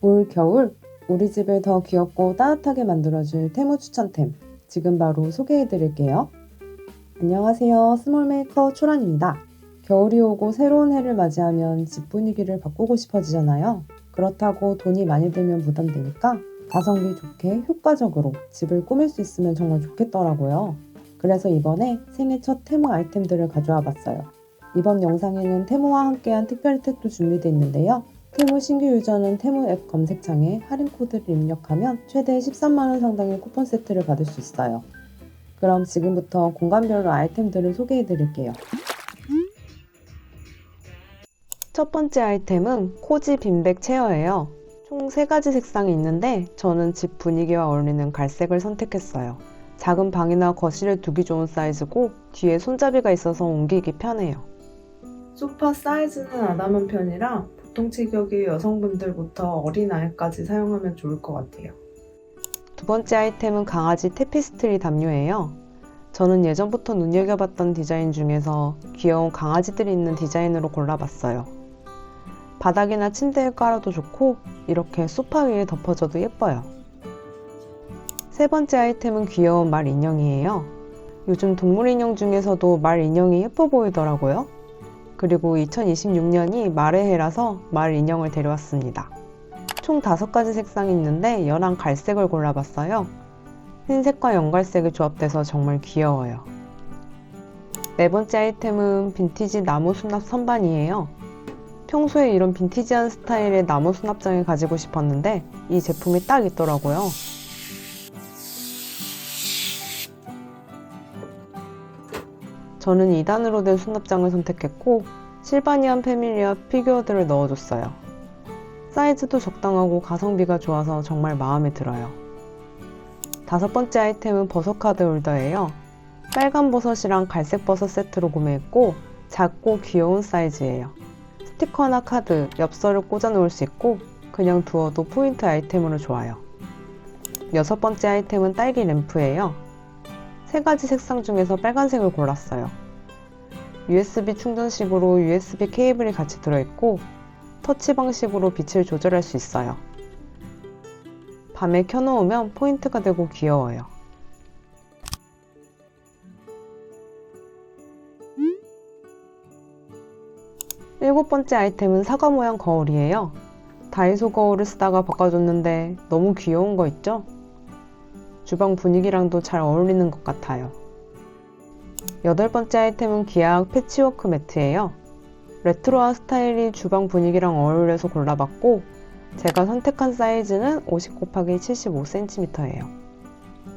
올 겨울 우리 집을 더 귀엽고 따뜻하게 만들어줄 테무 추천템 지금 바로 소개해드릴게요. 안녕하세요. 스몰메이커 초란입니다. 겨울이 오고 새로운 해를 맞이하면 집 분위기를 바꾸고 싶어지잖아요. 그렇다고 돈이 많이 들면 부담되니까 가성비 좋게 효과적으로 집을 꾸밀 수 있으면 정말 좋겠더라고요. 그래서 이번에 생애 첫 테무 아이템들을 가져와 봤어요. 이번 영상에는 테무와 함께한 특별 혜택도 준비되어 있는데요. 테무 신규 유저는 테무 앱 검색창에 할인 코드를 입력하면 최대 13만원 상당의 쿠폰 세트를 받을 수 있어요. 그럼 지금부터 공간별로 아이템들을 소개해 드릴게요. 첫 번째 아이템은 코지 빈백 체어예요. 총 3가지 색상이 있는데 저는 집 분위기와 어울리는 갈색을 선택했어요. 작은 방이나 거실에 두기 좋은 사이즈고 뒤에 손잡이가 있어서 옮기기 편해요. 소파 사이즈는 아담한 편이라 보통 체격의 여성분들부터 어린아이까지 사용하면 좋을 것 같아요. 두 번째 아이템은 강아지 테피스트리 담요예요. 저는 예전부터 눈여겨봤던 디자인 중에서 귀여운 강아지들이 있는 디자인으로 골라봤어요. 바닥이나 침대에 깔아도 좋고 이렇게 소파 위에 덮어줘도 예뻐요. 세 번째 아이템은 귀여운 말 인형이에요. 요즘 동물 인형 중에서도 말 인형이 예뻐 보이더라고요. 그리고 2026년이 말의 해라서 말 인형을 데려왔습니다. 총 5가지 색상이 있는데 연한 갈색을 골라봤어요. 흰색과 연갈색이 조합돼서 정말 귀여워요. 네 번째 아이템은 빈티지 나무 수납 선반이에요. 평소에 이런 빈티지한 스타일의 나무 수납장을 가지고 싶었는데 이 제품이 딱 있더라고요. 저는 2단으로 된 수납장을 선택했고 실바니안 패밀리와 피규어들을 넣어줬어요. 사이즈도 적당하고 가성비가 좋아서 정말 마음에 들어요. 5번째 아이템은 버섯 카드 홀더예요. 빨간 버섯이랑 갈색 버섯 세트로 구매했고 작고 귀여운 사이즈예요. 스티커나 카드, 엽서를 꽂아 놓을 수 있고 그냥 두어도 포인트 아이템으로 좋아요. 6번째 아이템은 딸기 램프예요. 3가지 색상 중에서 빨간색을 골랐어요. USB 충전식으로 USB 케이블이 같이 들어있고 터치 방식으로 빛을 조절할 수 있어요. 밤에 켜놓으면 포인트가 되고 귀여워요. 7번째 아이템은 사과 모양 거울이에요. 다이소 거울을 쓰다가 바꿔줬는데 너무 귀여운 거 있죠? 주방 분위기랑도 잘 어울리는 것 같아요. 8번째 아이템은 기아학 패치워크 매트예요. 레트로한 스타일이 주방 분위기랑 어울려서 골라봤고 제가 선택한 사이즈는 50×75cm예요.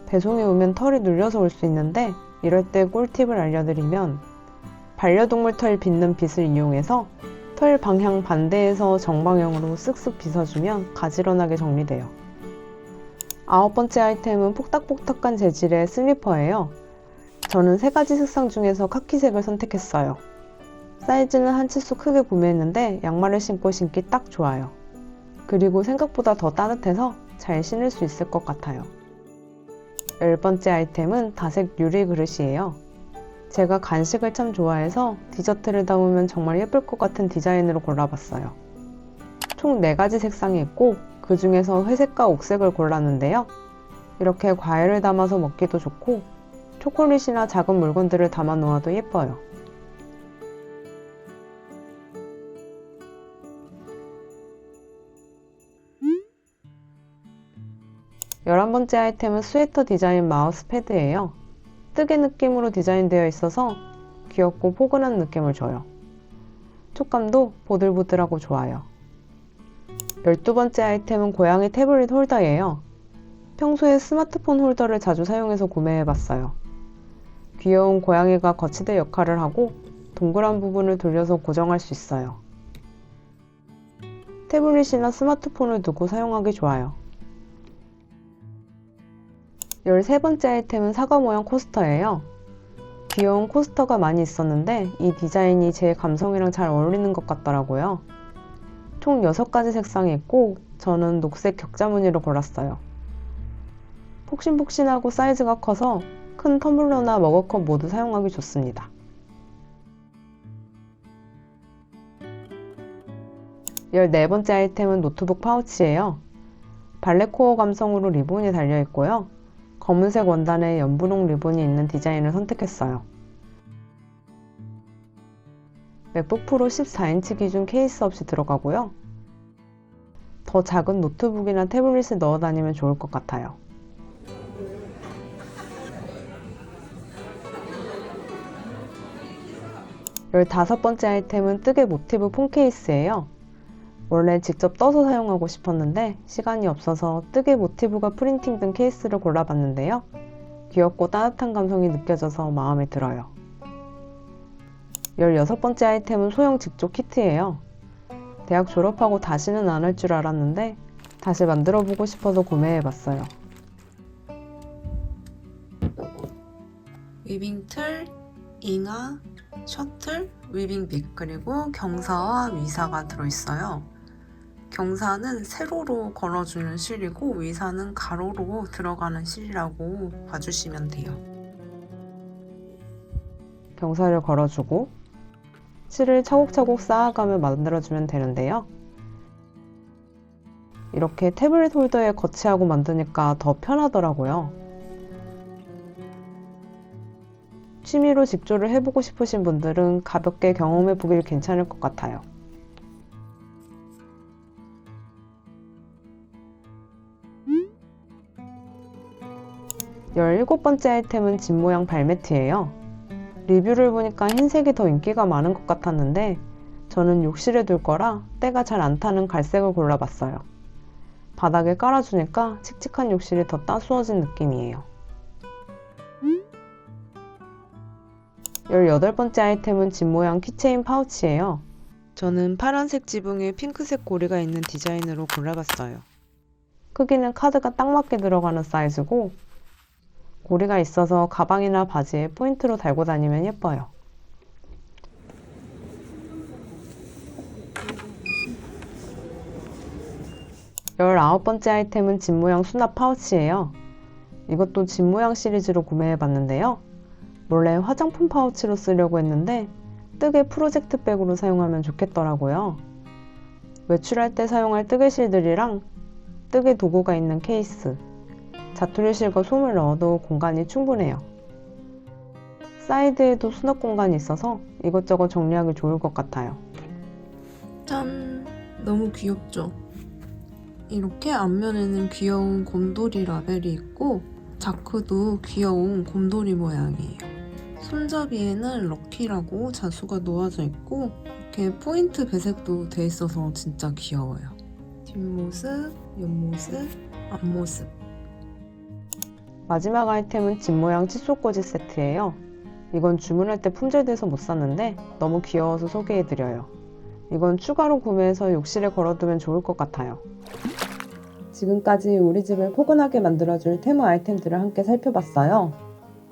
배송이 오면 털이 눌려서 올 수 있는데 이럴 때 꿀팁을 알려드리면 반려동물 털 빗는 빗을 이용해서 털 방향 반대에서 정방향으로 쓱쓱 빗어주면 가지런하게 정리돼요. 9번째 아이템은 폭닥폭닥한 재질의 슬리퍼예요. 저는 3가지 색상 중에서 카키색을 선택했어요. 사이즈는 한 치수 크게 구매했는데 양말을 신고 신기 딱 좋아요. 그리고 생각보다 더 따뜻해서 잘 신을 수 있을 것 같아요. 10번째 아이템은 다색 유리 그릇이에요. 제가 간식을 참 좋아해서 디저트를 담으면 정말 예쁠 것 같은 디자인으로 골라봤어요. 총 4가지 색상이 있고 그 중에서 회색과 옥색을 골랐는데요. 이렇게 과일을 담아서 먹기도 좋고 초콜릿이나 작은 물건들을 담아 놓아도 예뻐요. 11번째 아이템은 스웨터 디자인 마우스 패드예요. 뜨개 느낌으로 디자인되어 있어서 귀엽고 포근한 느낌을 줘요. 촉감도 보들보들하고 좋아요. 12번째 아이템은 고양이 태블릿 홀더예요. 평소에 스마트폰 홀더를 자주 사용해서 구매해봤어요. 귀여운 고양이가 거치대 역할을 하고 동그란 부분을 돌려서 고정할 수 있어요. 태블릿이나 스마트폰을 두고 사용하기 좋아요. 13번째 아이템은 사과 모양 코스터예요. 귀여운 코스터가 많이 있었는데 이 디자인이 제 감성이랑 잘 어울리는 것 같더라고요. 총 6가지 색상이 있고 저는 녹색 격자 무늬로 골랐어요. 폭신폭신하고 사이즈가 커서 큰 텀블러나 머그컵 모두 사용하기 좋습니다. 14번째 아이템은 노트북 파우치예요. 발레코어 감성으로 리본이 달려있고요. 검은색 원단에 연분홍 리본이 있는 디자인을 선택했어요. 맥북 프로 14인치 기준 케이스 없이 들어가고요. 더 작은 노트북이나 태블릿을 넣어 다니면 좋을 것 같아요. 15번째 아이템은 뜨개 모티브 폰 케이스예요. 원래 직접 떠서 사용하고 싶었는데 시간이 없어서 뜨개 모티브가 프린팅된 케이스를 골라봤는데요. 귀엽고 따뜻한 감성이 느껴져서 마음에 들어요. 16번째 아이템은 소형 직조 키트예요. 대학 졸업하고 다시는 안 할 줄 알았는데 다시 만들어보고 싶어서 구매해봤어요. 위빙틀, 잉아, 셔틀, 위빙빅, 그리고 경사와 위사가 들어있어요. 경사는 세로로 걸어주는 실이고 위사는 가로로 들어가는 실이라고 봐주시면 돼요. 경사를 걸어주고 실을 차곡차곡 쌓아가며 만들어주면 되는데요. 이렇게 태블릿 홀더에 거치하고 만드니까 더 편하더라고요. 취미로 직조를 해보고 싶으신 분들은 가볍게 경험해보길 괜찮을 것 같아요. 17번째 아이템은 집 모양 발매트예요. 리뷰를 보니까 흰색이 더 인기가 많은 것 같았는데 저는 욕실에 둘 거라 때가 잘 안 타는 갈색을 골라봤어요. 바닥에 깔아주니까 칙칙한 욕실이 더 따스워진 느낌이에요. 18번째 아이템은 집 모양 키체인 파우치예요. 저는 파란색 지붕에 핑크색 고리가 있는 디자인으로 골라봤어요. 크기는 카드가 딱 맞게 들어가는 사이즈고 고리가 있어서 가방이나 바지에 포인트로 달고 다니면 예뻐요. 19번째 아이템은 집 모양 수납 파우치예요. 이것도 집 모양 시리즈로 구매해봤는데요. 원래 화장품 파우치로 쓰려고 했는데 뜨개 프로젝트 백으로 사용하면 좋겠더라고요. 외출할 때 사용할 뜨개실들이랑 뜨개 도구가 있는 케이스, 자투리실과 솜을 넣어도 공간이 충분해요. 사이드에도 수납 공간이 있어서 이것저것 정리하기 좋을 것 같아요. 짠! 너무 귀엽죠? 이렇게 앞면에는 귀여운 곰돌이 라벨이 있고 자크도 귀여운 곰돌이 모양이에요. 손잡이에는 럭키라고 자수가 놓아져 있고 이렇게 포인트 배색도 돼 있어서 진짜 귀여워요. 뒷모습, 옆모습, 앞모습. 마지막 아이템은 집 모양 칫솔꽂이 세트예요. 이건 주문할 때 품절돼서 못 샀는데 너무 귀여워서 소개해드려요. 이건 추가로 구매해서 욕실에 걸어두면 좋을 것 같아요. 지금까지 우리 집을 포근하게 만들어줄 테무 아이템들을 함께 살펴봤어요.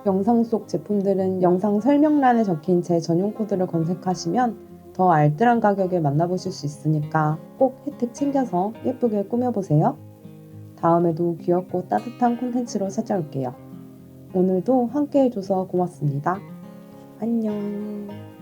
영상 속 제품들은 영상 설명란에 적힌 제 전용 코드를 검색하시면 더 알뜰한 가격에 만나보실 수 있으니까 꼭 혜택 챙겨서 예쁘게 꾸며보세요. 다음에도 귀엽고 따뜻한 콘텐츠로 찾아올게요. 오늘도 함께 해줘서 고맙습니다. 안녕.